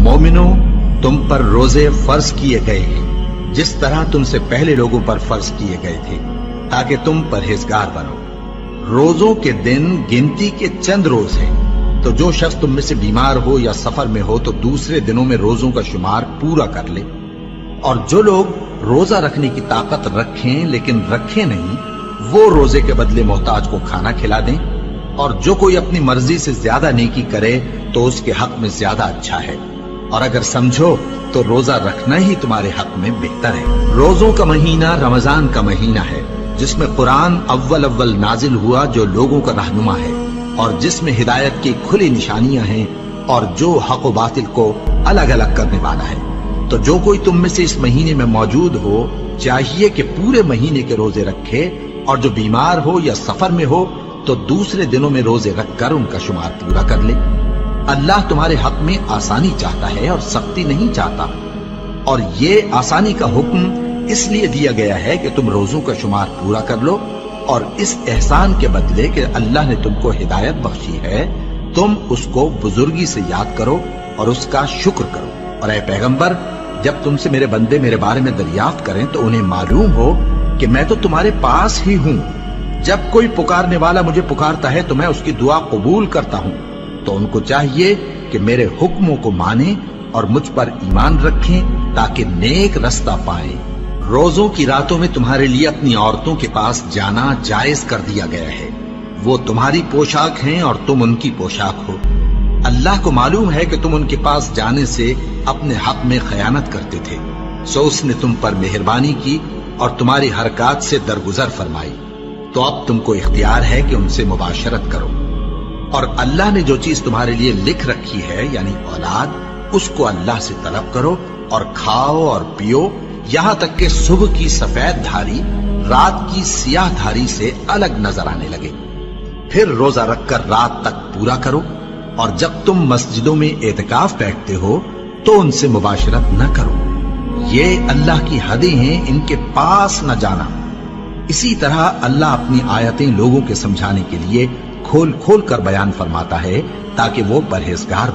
मोमिनो, तुम पर रोजे फर्ज किए गए हैं जिस तरह तुमसे पहले लोगों पर फर्ज किए गए थे, ताकि तुम परहेजगार बनो। रोजों के दिन गिनती के चंद रोज हैं, तो जो शख्स तुम में से बीमार हो या सफर में हो तो दूसरे दिनों में रोजों का शुमार पूरा कर ले। और जो लोग रोजा रखने की ताकत रखें लेकिन रखें नहीं, वो रोजे के बदले मोहताज को खाना खिला दें। और जो कोई अपनी मर्जी से ज्यादा नेकी करे तो उसके हक में ज्यादा अच्छा है। और अगर समझो तो रोजा रखना ही तुम्हारे हक में बेहतर है। रोजों का महीना रमजान का महीना है, जिसमें कुरान अव्वल नाजिल हुआ, जो लोगों का रहनुमा है और जिसमें हिदायत की खुली निशानियां हैं और जो हक व बातिल को अलग अलग करने वाला है। तो जो कोई तुम में से इस महीने में मौजूद हो, चाहिए कि पूरे महीने के रोजे रखे, और जो बीमार हो या सफर में हो तो दूसरे दिनों में रोजे रखकर उनका शुमार पूरा कर ले। अल्लाह तुम्हारे हक में आसानी चाहता है और सख्ती नहीं चाहता। और ये आसानी का हुक्म इसलिए दिया गया है कि तुम रोजों का शुमार पूरा कर लो, और इस एहसान के बदले कि अल्लाह ने तुमको हिदायत बख्शी है, तुम उसको बुजुर्गी से याद करो और उसका शुक्र करो। और ऐ पैगंबर, जब तुमसे मेरे बंदे मेरे बारे में दरियाफ्त करें तो उन्हें मालूम हो कि मैं तो तुम्हारे पास ही हूं। जब कोई पुकारने वाला मुझे पुकारता है तो मैं उसकी दुआ कबूल करता हूं। तो उनको चाहिए कि मेरे हुक्मों को माने और मुझ पर ईमान रखें, ताकि नेक रास्ता पाएं। रोजों की रातों में तुम्हारे लिए अपनी औरतों के पास जाना जायज कर दिया गया है। वो तुम्हारी पोशाक हैं और तुम उनकी पोशाक हो। अल्लाह को मालूम है कि तुम उनके पास जाने से अपने हक में खयानत करते थे, सो उसने तुम पर मेहरबानी की और तुम्हारी हरकत से दरगुजर फरमाई। तो अब तुमको इख्तियार है कि उनसे मुबाशरत करो। और अल्लाह ने जो चीज तुम्हारे लिए लिख रखी है, यानी औलाद, उसको अल्लाह से तलब करो और खाओ और पियो, यहां तक कि सुबह की सफेद धारी रात की सियाह धारी से अलग नजर आने लगे। फिर रोजा रखकर रात तक पूरा करो। और जब तुम मस्जिदों में एतकाफ बैठते हो तो उनसे मुबाशरत न करो। ये अल्लाह की हदें हैं, इनके पास न जाना। इसी तरह अल्लाह अपनी आयतें लोगों के समझाने के लिए खोल खोल कर बयान फरमाता है, ताकि वो परहेजगार बने।